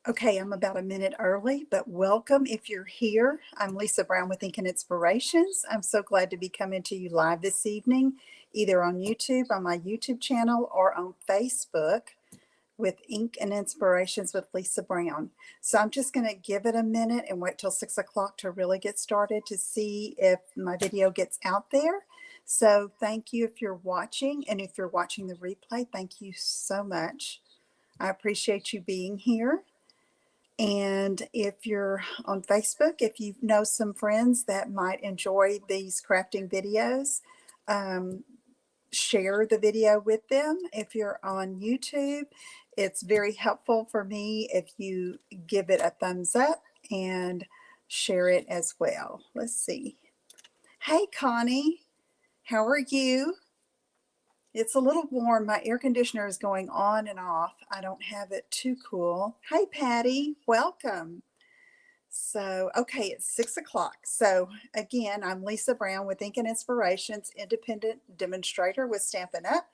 Okay, I'm about a minute early, but welcome if you're here. I'm Lisa Brown with Ink and Inspirations. I'm so glad to be coming to you live this evening, either on YouTube, on my YouTube channel, or on Facebook with Ink and Inspirations with Lisa Brown. So I'm just going to give it a minute and wait till 6 o'clock to really get started to see if my video gets out there. So thank you if you're watching, and if you're watching the replay, thank you so much. I appreciate you being here. And if you're on Facebook, if you know some friends that might enjoy these crafting videos, share the video with them. If you're on YouTube, it's very helpful for me if you give it a thumbs up and share it as well. Let's see. Hey, Connie, how are you? It's a little warm. My air conditioner is going on and off. I don't have it too cool. Hey, Patty, welcome. So, okay, it's 6 o'clock. So again, I'm Lisa Brown with Ink and Inspirations, independent demonstrator with Stampin' Up.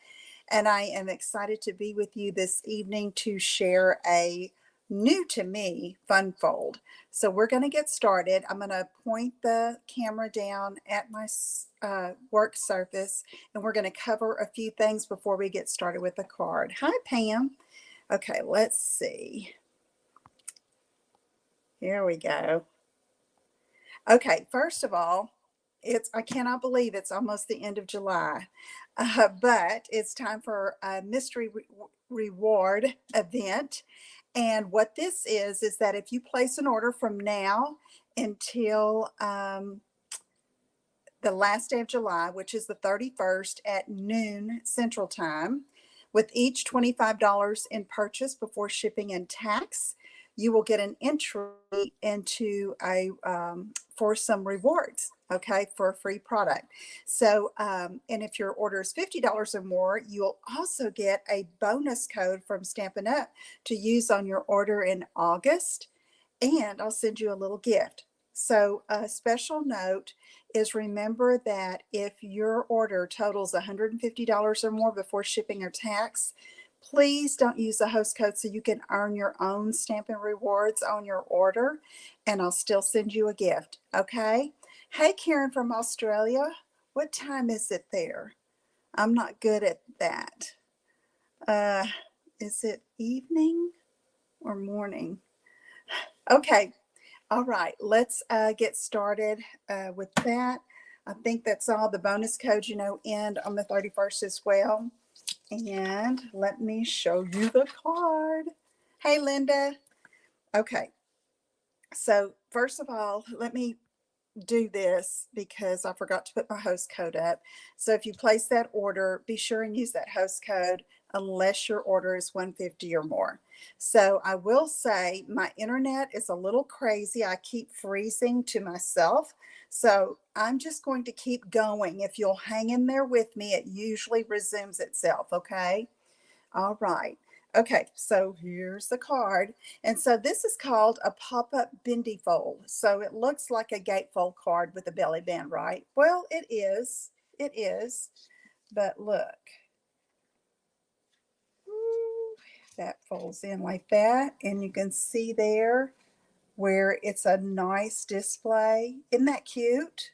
And I am excited to be with you this evening to share a new to me fun fold. So we're going to get started. I'm going to point the camera down at my work surface, and we're going to cover a few things before we get started with the card. Hi, Pam. Okay, let's see. Here we go. Okay, first of all, I cannot believe it's almost the end of July, but it's time for a mystery reward event. And what this is that if you place an order from now until the last day of July, which is the 31st at noon Central Time, with each $25 in purchase before shipping and tax, you will get an entry into for some rewards, okay, for a free product. So, and if your order is $50 or more, you'll also get a bonus code from Stampin' Up to use on your order in August, and I'll send you a little gift. So a special note is, remember that if your order totals $150 or more before shipping or tax, please don't use the host code so you can earn your own Stampin' Rewards on your order, and I'll still send you a gift, okay? Hey, Karen from Australia, what time is it there? I'm not good at that. Is it evening or morning? Okay, all right, let's get started with that. I think that's all. The bonus code, end on the 31st as well. And let me show you the card. Hey, Linda. Okay, so first of all, let me do this because I forgot to put my host code up. So if you place that order, be sure and use that host code unless your order is 150 or more. So I will say my internet is a little crazy. I keep freezing to myself. So I'm just going to keep going. If you'll hang in there with me, it usually resumes itself, okay? All right. Okay, so here's the card. And so this is called a pop-up Bendy fold. So it looks like a gatefold card with a belly band, right? Well, it is. It is. But look. Ooh, that folds in like that. And you can see there where it's a nice display. Isn't that cute?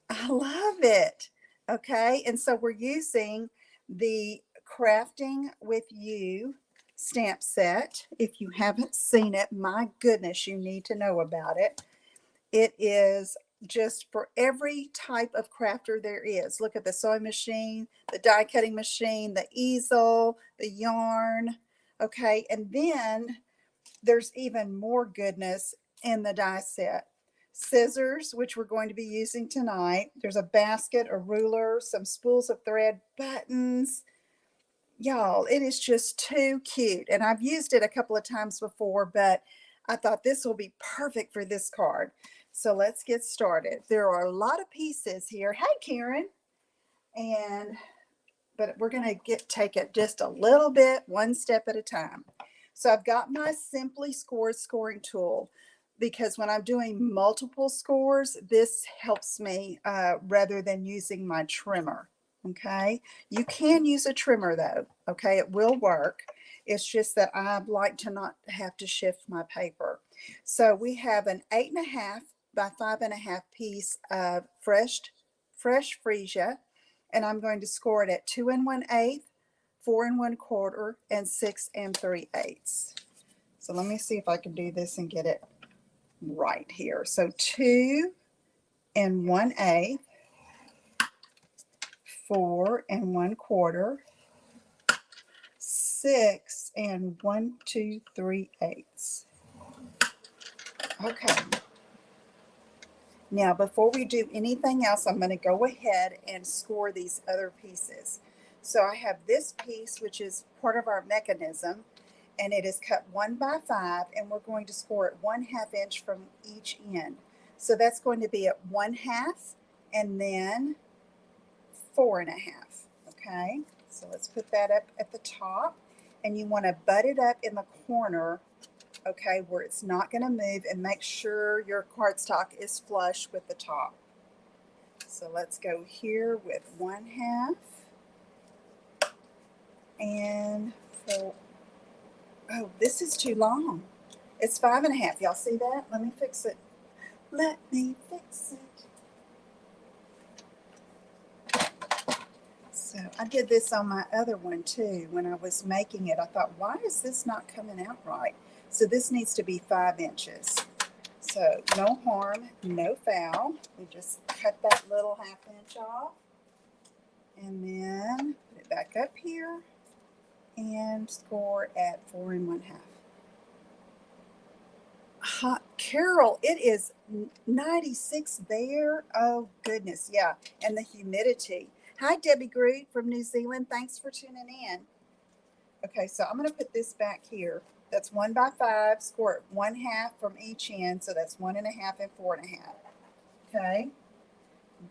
I love it. Okay, and so we're using the Crafting with You stamp set. If you haven't seen it, my goodness, you need to know about it. It is just for every type of crafter there is. Look at the sewing machine, the die cutting machine, the easel, the yarn. Okay, and then there's even more goodness in the die set. Scissors, which we're going to be using tonight. There's a basket, a ruler, some spools of thread, buttons. Y'all, it is just too cute. And I've used it a couple of times before, but I thought this will be perfect for this card. So let's get started. There are a lot of pieces here. Hey, Karen. But we're going to take it just a little bit, one step at a time. So I've got my Simply Scores scoring tool, because when I'm doing multiple scores, this helps me rather than using my trimmer. Okay, you can use a trimmer though. Okay, it will work. It's just that I like to not have to shift my paper. So we have an 8.5 by 5.5 piece of fresh freesia, and I'm going to score it at 2 1/8, 4 1/4, and 6 3/8. So let me see if I can do this and get it right here. So 2 1/8, 4 1/4, 6 1 2 3/8. Okay. Now, before we do anything else, I'm going to go ahead and score these other pieces. So I have this piece, which is part of our mechanism, and it is cut 1 by 5, and we're going to score it 1/2 inch from each end. So that's going to be at 1/2 and then 4 1/2. Okay, so let's put that up at the top, and you want to butt it up in the corner, okay, where it's not going to move, and make sure your cardstock is flush with the top. So let's go here with 1/2 and 4. Oh, this is too long. It's 5 1/2. Y'all see that? Let me fix it. Let me fix it. So I did this on my other one too. When I was making it, I thought, why is this not coming out right? So this needs to be 5 inches. So no harm, no foul. We just cut that little 1/2 inch off, and then put it back up here and score at 4 1/2. Carol, it is 96 there. Oh goodness, yeah, and the humidity. Hi, Debbie Groot from New Zealand. Thanks for tuning in. Okay, so I'm going to put this back here. That's 1 by 5. Score it 1/2 from each end, so that's 1 1/2 and 4 1/2. Okay,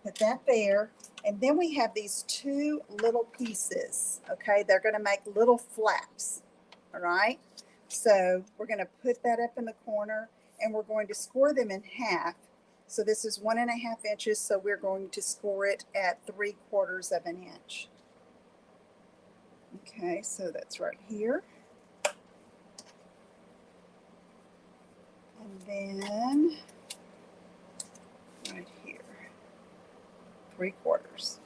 put that there, and then we have these two little pieces. Okay, they're going to make little flaps. All right, so we're going to put that up in the corner, and we're going to score them in half. So this is 1 1/2 inches, so we're going to score it at 3/4 of an inch. Okay, so that's right here. And then right here, 3/4.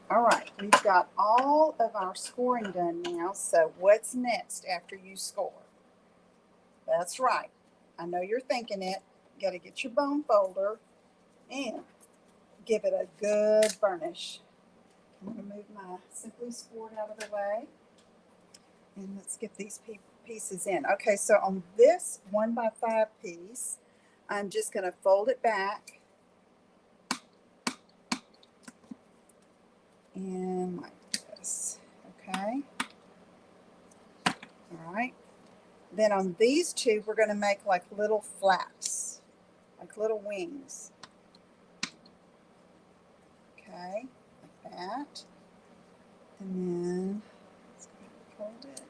All right, we've got all of our scoring done now. So what's next after you score? That's right. I know you're thinking it. You got to get your bone folder and give it a good burnish. I'm going to move my Simply Scored out of the way. And let's get these pieces in. Okay, so on this 1 by 5 piece, I'm just going to fold it back and like this. Okay. All right. Then on these two, we're going to make like little flaps, like little wings. Okay, like that. And then let's hold it.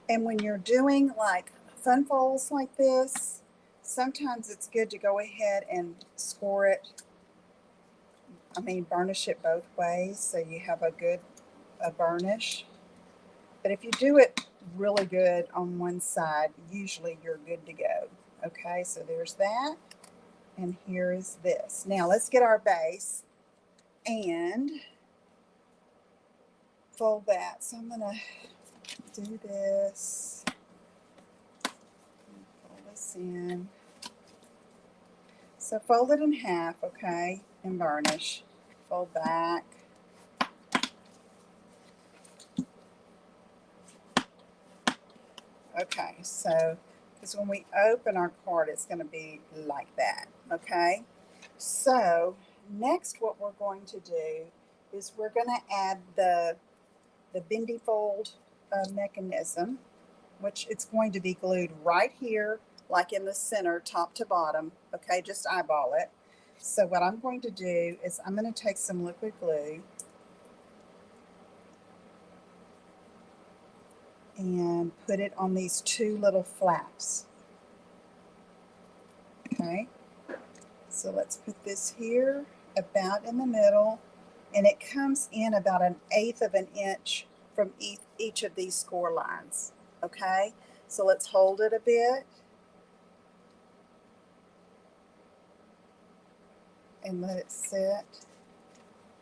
And when you're doing like fun folds like this, sometimes it's good to go ahead and score it. Burnish it both ways so you have a good burnish. But if you do it really good on one side, usually you're good to go. Okay, so there's that. And here is this. Now let's get our base and fold that. So I'm going to do this. Fold this in. So fold it in half, okay, and burnish. Fold back. Okay, so because when we open our card, it's going to be like that, okay? So next what we're going to do is we're going to add the Bendy fold mechanism, which it's going to be glued right here, like in the center, top to bottom, okay? Just eyeball it. So what I'm going to do is I'm going to take some liquid glue and put it on these two little flaps. Okay, So let's put this here about in the middle, and it comes in about 1/8 of an inch from each of these score lines. Okay, so let's hold it a bit and let it sit,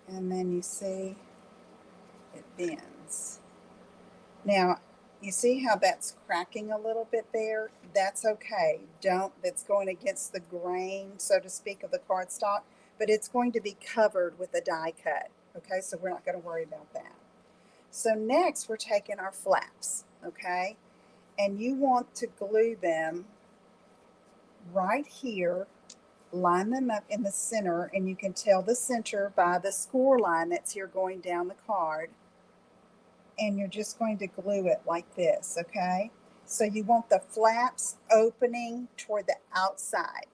and then you see it bends. Now, you see how that's cracking a little bit there? That's okay. That's going against the grain, so to speak, of the cardstock, but it's going to be covered with a die cut. Okay, so we're not going to worry about that. So next we're taking our flaps, okay? And you want to glue them right here, line them up in the center, and you can tell the center by the score line that's here going down the card. And you're just going to glue it like this, okay? So you want the flaps opening toward the outside,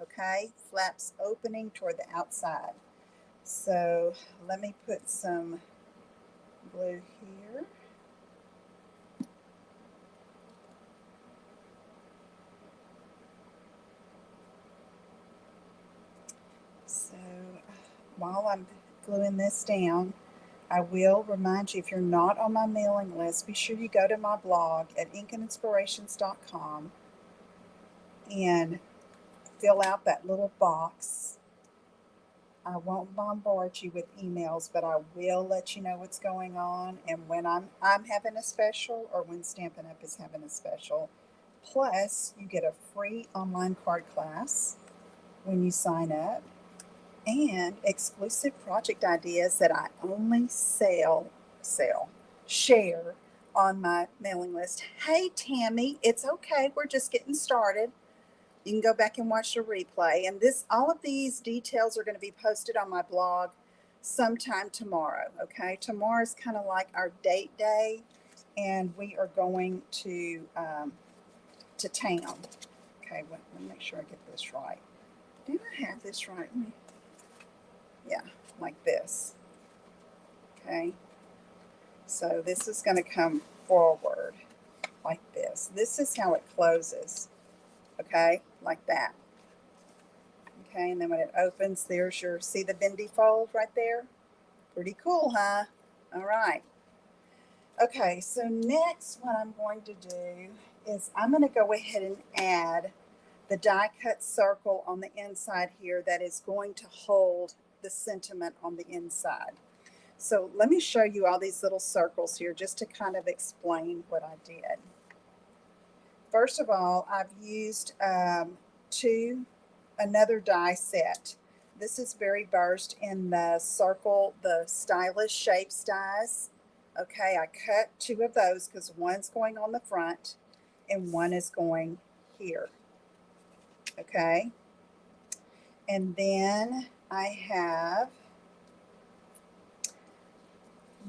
okay? Flaps opening toward the outside. So let me put some glue here. So while I'm gluing this down, I will remind you, if you're not on my mailing list, be sure you go to my blog at inkinspirations.com and fill out that little box. I won't bombard you with emails, but I will let you know what's going on and when I'm having a special or when Stampin' Up! Is having a special. Plus, you get a free online card class when you sign up, and exclusive project ideas that I only share on my mailing list. Hey, Tammy, it's okay. We're just getting started. You can go back and watch the replay. And all of these details are going to be posted on my blog sometime tomorrow. Okay, tomorrow is kind of like our date day, and we are going to town. Okay, let me make sure I get this right. Do I have this right? Yeah, like this. Okay, so this is going to come forward like this. This is how it closes. Okay, like that. Okay, and then when it opens, there's see the bendy fold right there? Pretty cool, huh? All right. Okay, so next what I'm going to do is I'm going to go ahead and add the die cut circle on the inside here that is going to hold the sentiment on the inside. So let me show you all these little circles here just to kind of explain what I did. First of all, I've used another die set. This is Berry Burst in the circle, the stylish shapes dies. Okay, I cut 2 of those because one's going on the front and one is going here. Okay, and then I have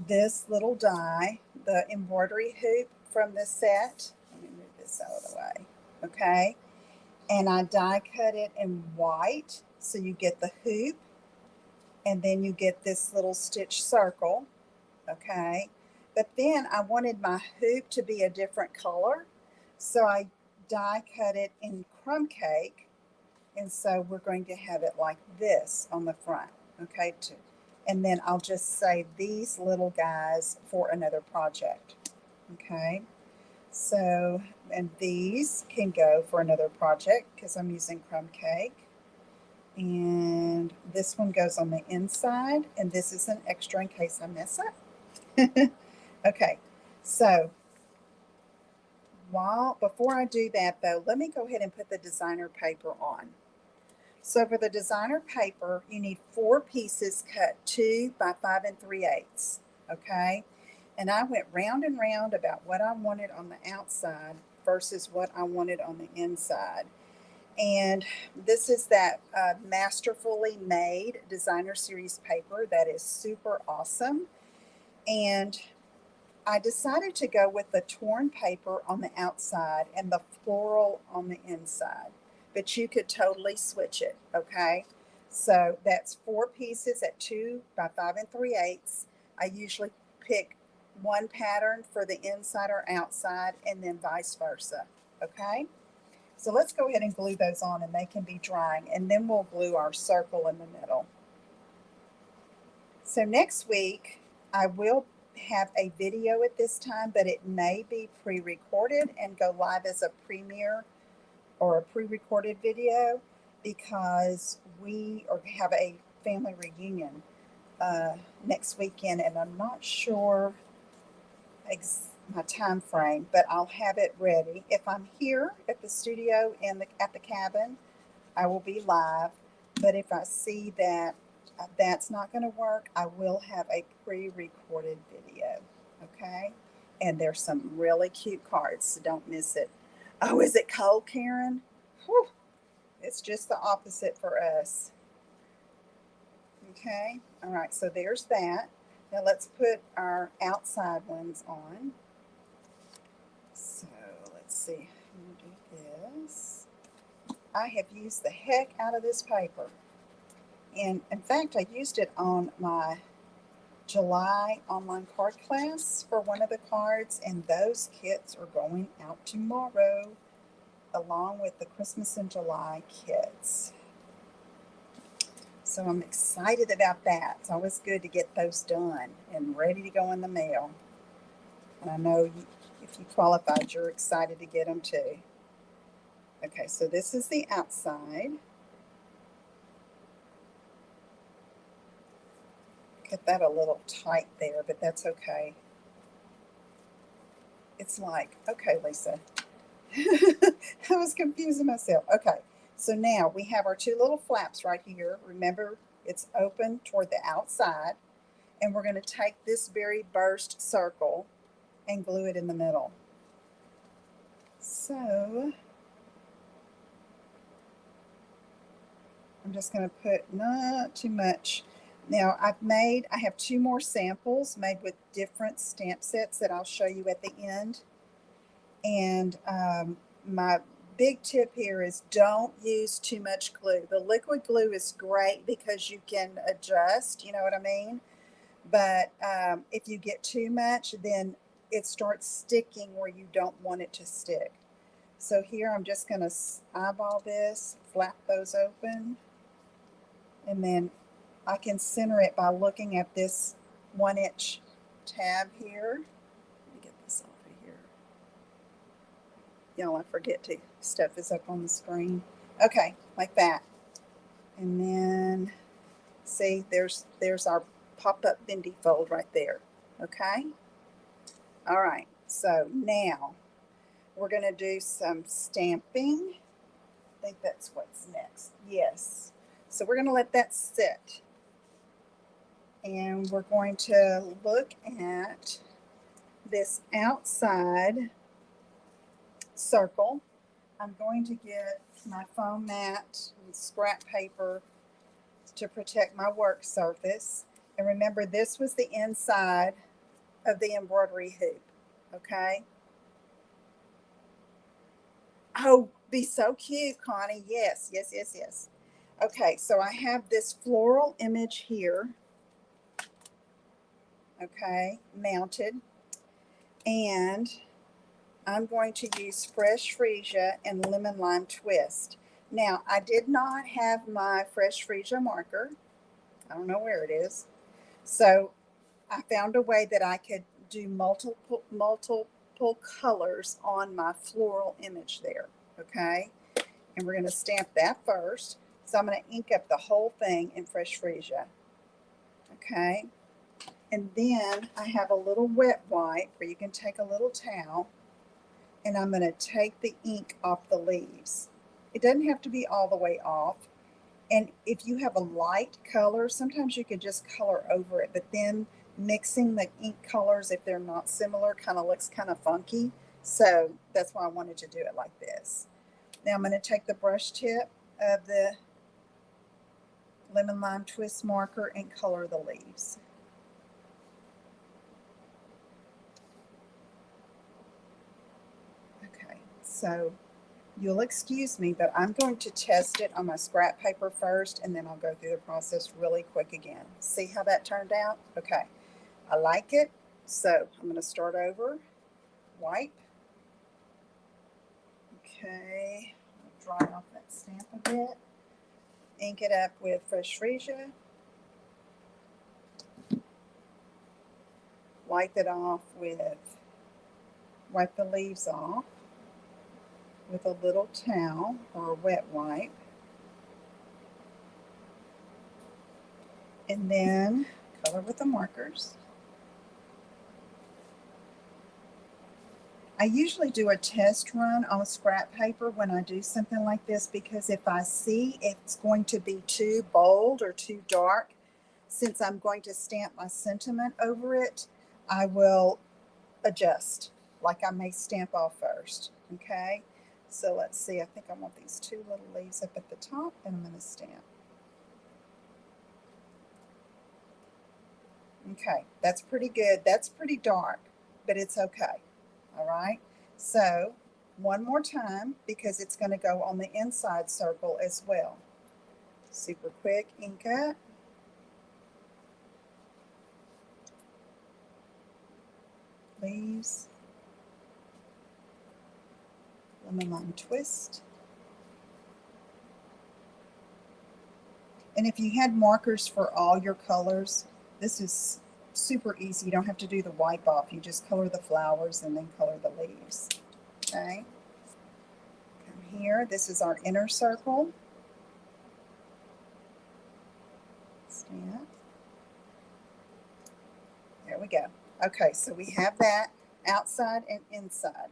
this little die, the embroidery hoop from the set. Let me move this out of the way. Okay, and I die cut it in white, so you get the hoop, and then you get this little stitch circle. Okay, but then I wanted my hoop to be a different color, so I die cut it in crumb cake, and so we're going to have it like this on the front. Okay, and then I'll just save these little guys for another project. Okay, so, and these can go for another project because I'm using crumb cake. And this one goes on the inside, and this is an extra in case I mess up. Okay, so before I do that though, let me go ahead and put the designer paper on. So for the designer paper, you need 4 pieces cut 2 by 5 3/8. Okay, and I went round and round about what I wanted on the outside versus what I wanted on the inside. And this is that masterfully made designer series paper that is super awesome. And I decided to go with the torn paper on the outside and the floral on the inside, but you could totally switch it. Okay, so that's 4 pieces at 2 by 5 3/8. I usually pick one pattern for the inside or outside, and then vice versa. Okay, So let's go ahead and glue those on, and they can be drying, and then we'll glue our circle in the middle. So next week, I will have a video at this time, but it may be pre-recorded and go live as a premiere or a pre-recorded video, because we have a family reunion next weekend, and I'm not sure my time frame, but I'll have it ready. If I'm here at the studio and at the cabin, I will be live. But if I see that that's not going to work, I will have a pre-recorded video. Okay, and there's some really cute cards, so don't miss it. Oh, is it cold, Karen? Whew. It's just the opposite for us. Okay, all right, so there's that. Now let's put our outside ones on. So let's see, I'm gonna do this. I have used the heck out of this paper. And in fact, I used it on my July online card class for one of the cards, and those kits are going out tomorrow along with the Christmas in July kits. So I'm excited about that. It's always good to get those done and ready to go in the mail. And I know if you qualified, you're excited to get them too. Okay, so this is the outside. Get that a little tight there, but that's okay. It's like, okay, Lisa. I was confusing myself. Okay, so now we have our two little flaps right here. Remember, it's open toward the outside. And we're going to take this very burst circle and glue it in the middle. So I'm just going to put not too much. Now I have two more samples made with different stamp sets that I'll show you at the end. And my big tip here is don't use too much glue. The liquid glue is great because you can adjust, you know what I mean? But if you get too much, then it starts sticking where you don't want it to stick. So here I'm just going to eyeball this, flap those open, and then I can center it by looking at this 1-inch tab here. Let me get this off of here. Y'all, I forget to stuff this up on the screen. Okay, like that. And then see, there's our pop-up bendy fold right there. Okay. All right. So now we're going to do some stamping. I think that's what's next. Yes. So we're going to let that sit. And we're going to look at this outside circle. I'm going to get my foam mat and scrap paper to protect my work surface. And remember, this was the inside of the embroidery hoop. Okay. Oh, be so cute, Connie. Yes, yes, yes, yes. Okay, so I have this floral image here. Okay, mounted. And I'm going to use fresh freesia and lemon lime twist. Now, I did not have my fresh freesia marker. I don't know where it is. So I found a way that I could do multiple colors on my floral image there. Okay, and we're going to stamp that first. So I'm going to ink up the whole thing in fresh freesia. Okay, and then I have a little wet wipe where you can take a little towel, and I'm going to take the ink off the leaves. It doesn't have to be all the way off. And if you have a light color, sometimes you could just color over it, but then mixing the ink colors, if they're not similar, kind of looks kind of funky. So that's why I wanted to do it like this. Now I'm going to take the brush tip of the lemon lime twist marker and color the leaves. Okay, so you'll excuse me, but I'm going to test it on my scrap paper first, and then I'll go through the process really quick again. See how that turned out? Okay, I like it. So I'm going to start over. Wipe. Okay, dry off that stamp a bit. Ink it up with fresh freesia. Wipe it off with, wipe the leaves off with a little towel or a wet wipe. And then color with the markers. I usually do a test run on scrap paper when I do something like this, because if I see it's going to be too bold or too dark, since I'm going to stamp my sentiment over it, I will adjust. Like I may stamp off first. Okay, so let's see. I think I want these two little leaves up at the top, and I'm going to stamp. Okay, that's pretty good. That's pretty dark, but it's okay. All right, so one more time, because it's going to go on the inside circle as well. Super quick ink up. Leaves. Lemon lime twist. And if you had markers for all your colors, this is super easy. You don't have to do the wipe off. You just color the flowers and then color the leaves. Okay. Come here. This is our inner circle. Stamp. There we go. Okay, so we have that outside and inside.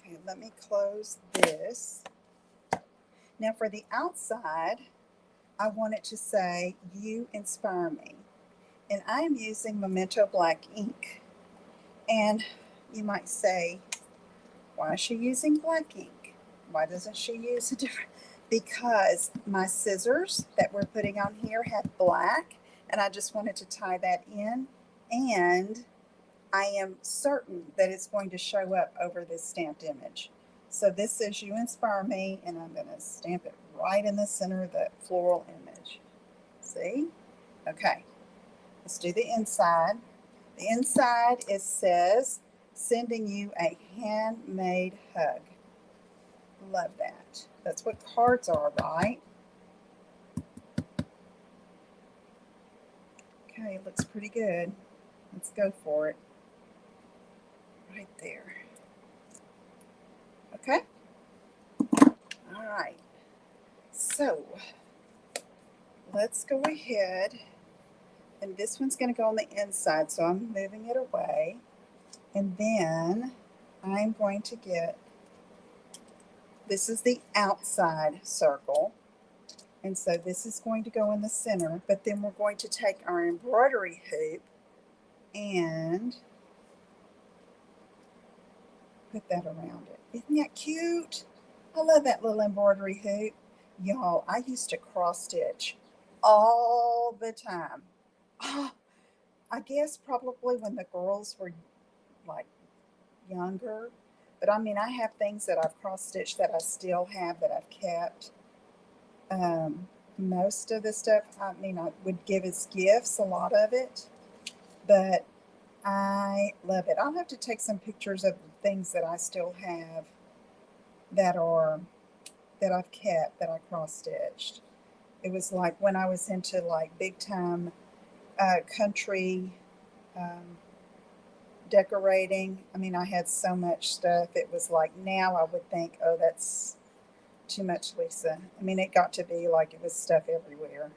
Okay, let me close this. Now for the outside, I want it to say, "You inspire me." And I am using Memento Black ink. And you might say, why is she using black ink? Why doesn't she use a different? Because my scissors that we're putting on here have black, and I just wanted to tie that in. And I am certain that it's going to show up over this stamped image. So this says, "You inspire me," and I'm going to stamp it right in the center of the floral image. See? Okay. Let's do the inside. The inside, it says, "Sending you a handmade hug." Love that. That's what cards are, right? Okay, it looks pretty good. Let's go for it. Right there. Okay. All right. So let's go ahead. And this one's going to go on the inside, so I'm moving it away. And then I'm going to get, this is the outside circle. And so this is going to go in the center, but then we're going to take our embroidery hoop and put that around it. Isn't that cute? I love that little embroidery hoop. Y'all, I used to cross stitch all the time. Oh, I guess probably when the girls were like younger. But I mean, I have things that I've cross stitched that I still have that I've kept. Most of the stuff, I mean, I would give as gifts, a lot of it. But I love it. I'll have to take some pictures of the things that I still have that are, that I've kept, that I cross stitched. It was like when I was into like big time country decorating. I mean, I had so much stuff. It was like, now I would think, oh, that's too much, Lisa. I mean, it got to be like it was stuff everywhere.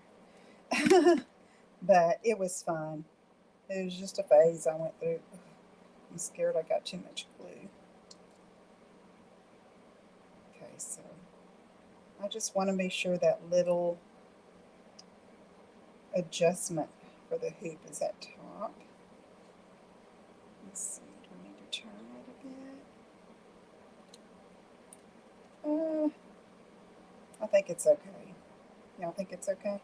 But it was fun. It was just a phase I went through. I'm scared I got too much glue. Okay, so I just want to make sure that little adjustment for the hoop is at top. Let's see, do I need to turn it a bit? I think it's okay. Y'all think it's okay?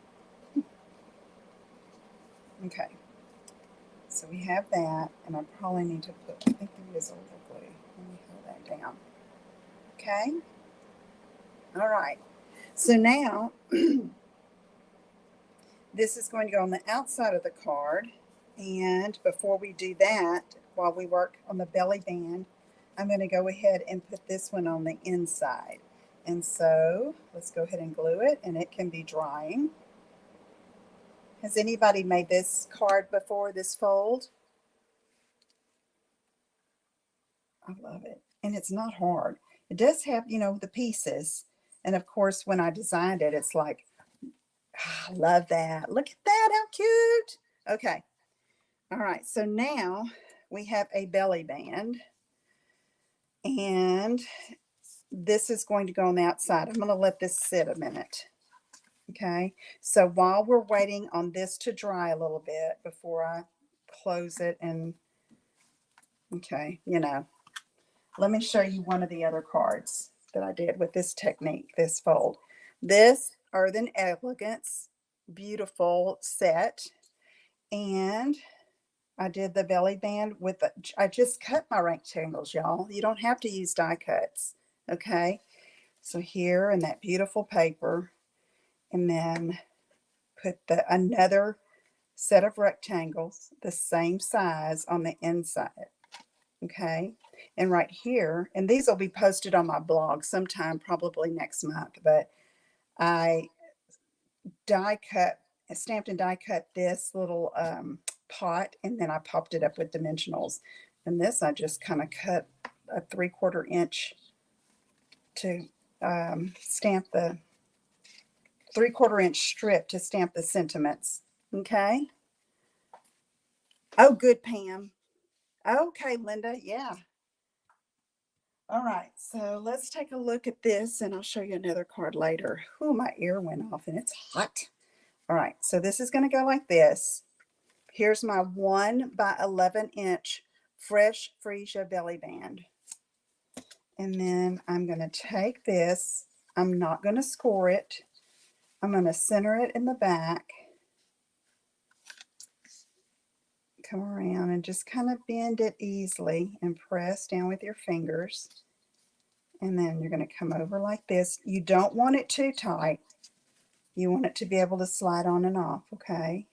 Okay. So we have that, and I probably need to put, I think there is a little glue. Let me hold that down. Okay. All right. So now, this is going to go on the outside of the card. And before we do that, while we work on the belly band, I'm going to go ahead and put this one on the inside. And so let's go ahead and glue it, and it can be drying. Has anybody made this card before, this fold? I love it. And it's not hard. It does have, you know, the pieces. And of course, when I designed it, it's like, I love that. Look at that. How cute. Okay. All right. So now we have a belly band. And this is going to go on the outside. I'm going to let this sit a minute. Okay. So while we're waiting on this to dry a little bit before I close it and, okay, you know, let me show you one of the other cards that I did with this technique, this fold. This Earth and Elegance, beautiful set. And I did the belly band with, I just cut my rectangles, y'all. You don't have to use die cuts, okay? So here in that beautiful paper, and then put another set of rectangles, the same size on the inside, okay? And right here, and these will be posted on my blog sometime, probably next month, but I stamped and die cut this little pot, and then I popped it up with dimensionals. And this I just kind of cut a 3/4 inch to stamp the 3/4 inch strip to stamp the sentiments. Okay. Oh, good, Pam. Okay, Linda. Yeah. All right. So let's take a look at this, and I'll show you another card later. Oh, my ear went off and it's hot. All right. So this is going to go like this. Here's my 1 by 11 inch fresh freesia belly band. And then I'm going to take this. I'm not going to score it. I'm going to center it in the back. Come around and just kind of bend it easily and press down with your fingers. And then you're going to come over like this. You don't want it too tight. You want it to be able to slide on and off, okay?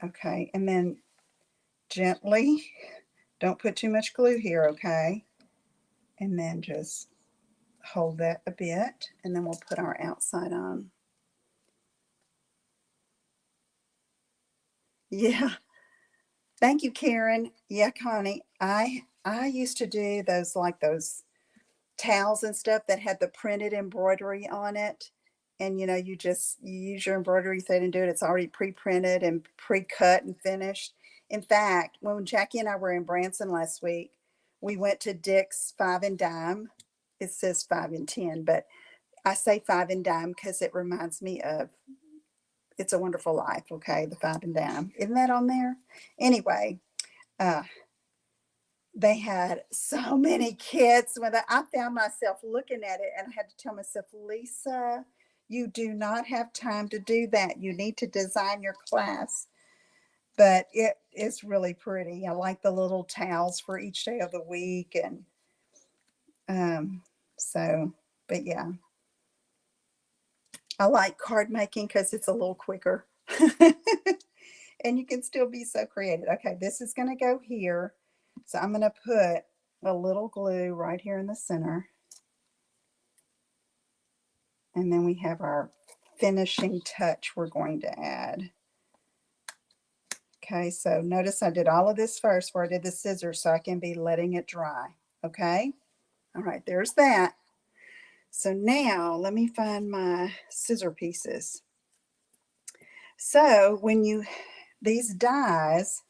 Okay, and then gently, don't put too much glue here, okay? And then just hold that a bit, and then we'll put our outside on. Yeah. Thank you, Karen. Yeah, Connie. I used to do those, like those towels and stuff that had the printed embroidery on it. And you know, you use your embroidery thread and do it. It's already pre-printed and pre-cut and finished. In fact, when Jackie and I were in Branson last week, we went to Dick's 5 and Dime. It says 5 and 10, but I say 5 and Dime because it reminds me of It's a Wonderful Life. Okay, the 5 and Dime. Isn't that on there? Anyway, uh, they had so many kids. When I found myself looking at it, and I had to tell myself, Lisa, you do not have time to do that. You need to design your class. But it is really pretty. I like the little towels for each day of the week. And so, but yeah, I like card making because it's a little quicker. And you can still be so creative. Okay, this is going to go here. So I'm going to put a little glue right here in the center. And then we have our finishing touch we're going to add. Okay, so notice I did all of this first before I did the scissors, so I can be letting it dry. Okay, all right, there's that. So now let me find my scissor pieces. So when these dies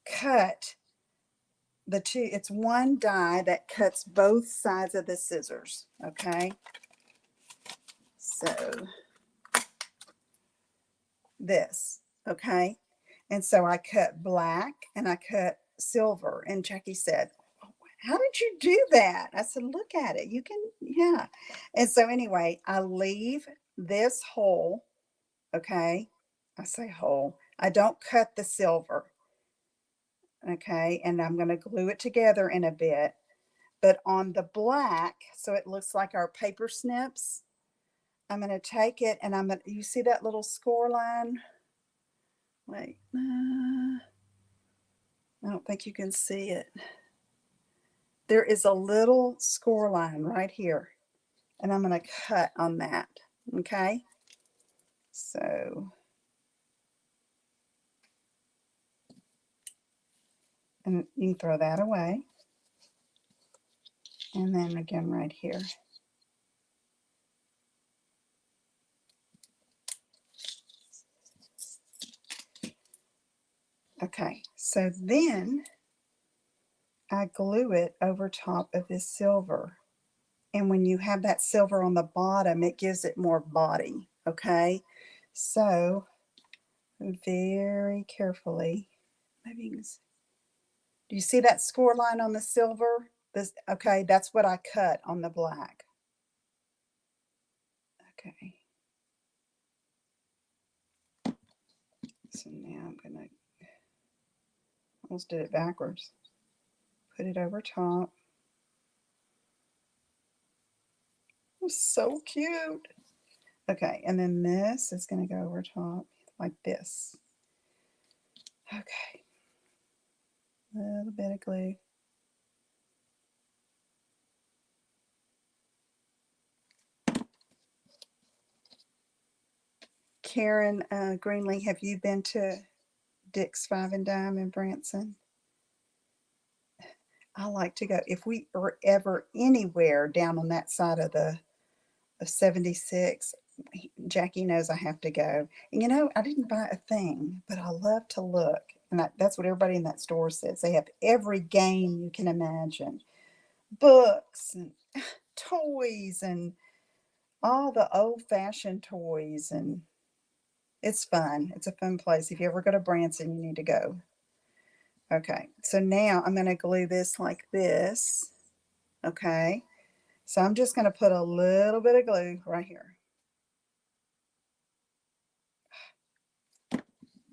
cut it's one die that cuts both sides of the scissors. Okay, so this, okay, and so I cut black and I cut silver, and Jackie said, how did you do that? I said, look at it, you can, yeah. And so anyway, I leave this hole, okay, I say hole, I don't cut the silver, okay, and I'm going to glue it together in a bit. But on the black, so it looks like our paper snips, I'm going to take it and you see that little score line? Wait, I don't think you can see it. there is a little score line right here, and I'm going to cut on that. Okay, so, and you can throw that away, and then again right here. Okay, so then I glue it over top of this silver. And when you have that silver on the bottom, it gives it more body, okay? So, very carefully, maybe you can see, do you see that score line on the silver? This, okay, that's what I cut on the black. Okay. So now I'm gonna, almost did it backwards. Put it over top. Oh, so cute. Okay, and then this is gonna go over top like this. Okay. A little bit of glue. Karen Greenlee, have you been to Dick's Five and Dime in Branson? I like to go. If we are ever anywhere down on that side of the of 76, Jackie knows I have to go. And you know, I didn't buy a thing, but I love to look. And that's what everybody in that store says. They have every game you can imagine, books and toys and all the old-fashioned toys, and it's fun. It's a fun place. If you ever go to Branson, you need to go. Okay, so now I'm going to glue this like this. Okay, so I'm just going to put a little bit of glue right here.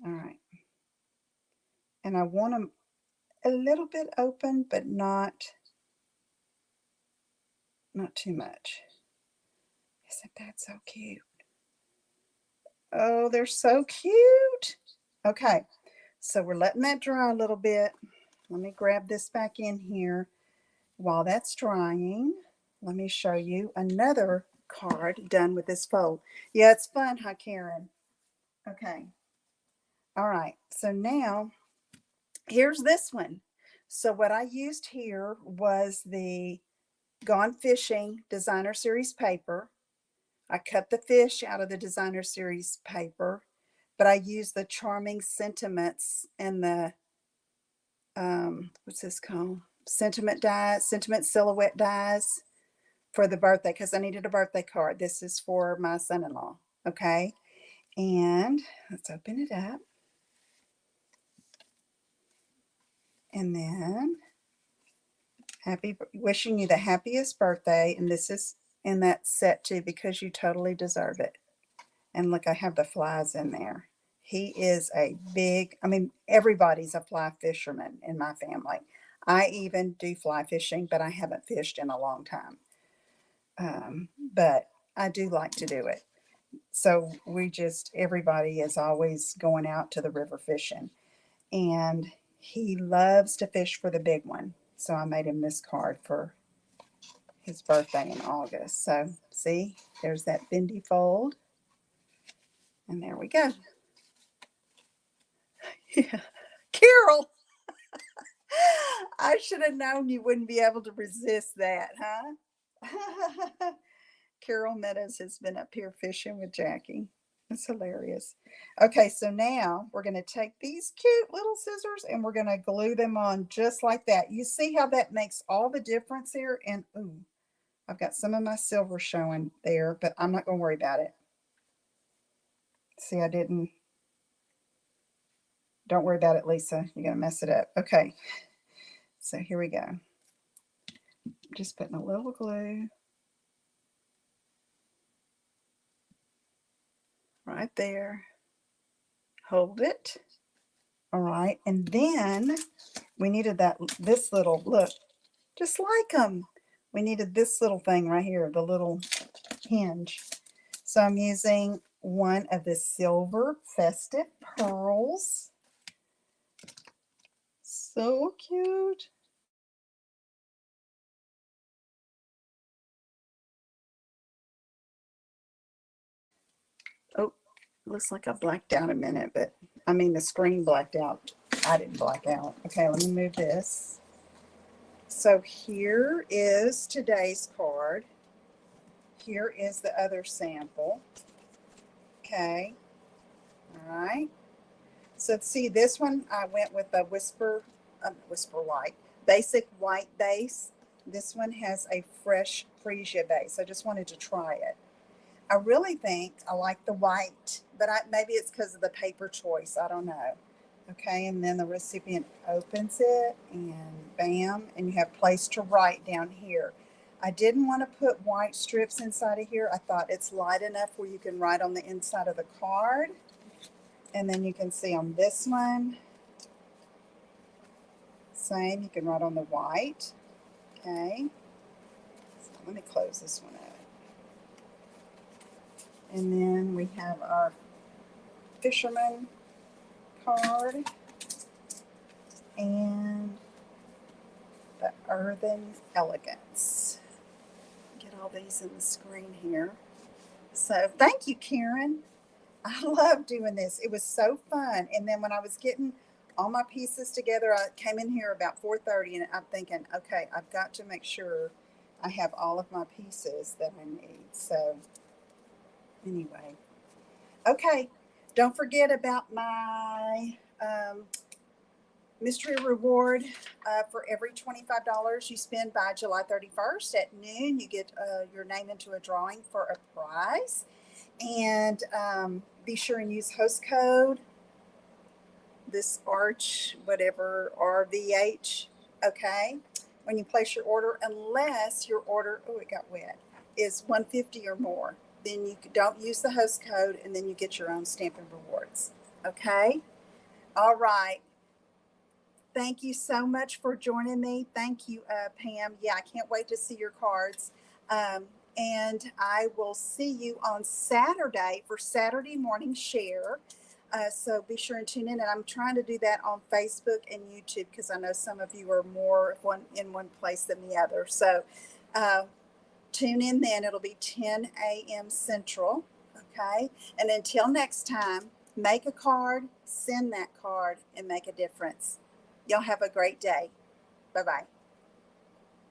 All right, and I want them a little bit open, but not too much. Isn't that so cute? Oh, they're so cute. Okay, so we're letting that dry a little bit. Let me grab this back in here. While that's drying, let me show you another card done with this fold. Yeah, it's fun, huh, Karen? Okay. All right. So now, here's this one. So what I used here was the Gone Fishing Designer Series paper. I cut the fish out of the Designer Series paper, but I used the Charming Sentiments and the, what's this called? Sentiment Silhouette dies for the birthday, because I needed a birthday card. This is for my son-in-law. Okay. And let's open it up. And then wishing you the happiest birthday. And this is in that set too, because you totally deserve it. And look, I have the flies in there. He is a big, I mean, everybody's a fly fisherman in my family. I even do fly fishing, but I haven't fished in a long time. But I do like to do it. So everybody is always going out to the river fishing. And he loves to fish for the big one. So I made him this card for his birthday in August. So see, there's that Bendy fold. And there we go. Yeah. Carol, I should have known you wouldn't be able to resist that, huh? Carol Meadows has been up here fishing with Jackie. It's hilarious. Okay, so now we're going to take these cute little scissors and we're going to glue them on just like that. You see how that makes all the difference here? And ooh, I've got some of my silver showing there, but I'm not going to worry about it. See, don't worry about it, Lisa. You're going to mess it up. Okay, so here we go. Just putting a little glue right there. Hold it. All right, and then we needed this little, look, just like them. We needed this little thing right here, the little hinge. So I'm using one of the silver festive pearls. So cute. Looks like I blacked out a minute, but I mean the screen blacked out. I didn't black out. Okay, let me move this. So here is today's card. Here is the other sample. Okay. All right. So see, this one I went with a whisper white, basic white base. This one has a fresh freesia base. I just wanted to try it. I really think I like the white, but maybe it's because of the paper choice. I don't know. Okay, and then the recipient opens it, and bam, and you have place to write down here. I didn't want to put white strips inside of here. I thought it's light enough where you can write on the inside of the card. And then you can see on this one, same, you can write on the white. Okay, so let me close this one up. And then we have our fisherman card and the Earthen Elegance. Get all these in the screen here. So thank you, Karen. I love doing this. It was so fun. And then when I was getting all my pieces together, I came in here about 4:30 and I'm thinking, okay, I've got to make sure I have all of my pieces that I need. So anyway, okay. Don't forget about my mystery reward. For every $25 you spend by July 31st at noon, you get your name into a drawing for a prize. And be sure and use host code, this arch, whatever, RVH, okay, when you place your order, unless your order, oh, it got wet, is $150 or more. Then you don't use the host code, and then you get your own Stampin' Rewards, okay? All right. Thank you so much for joining me. Thank you, Pam. Yeah, I can't wait to see your cards. And I will see you on Saturday for Saturday morning share. So be sure and tune in. And I'm trying to do that on Facebook and YouTube because I know some of you are more in one place than the other. So tune in then. It'll be 10 a.m. Central. Okay. And until next time, make a card, send that card, and make a difference. Y'all have a great day. Bye-bye.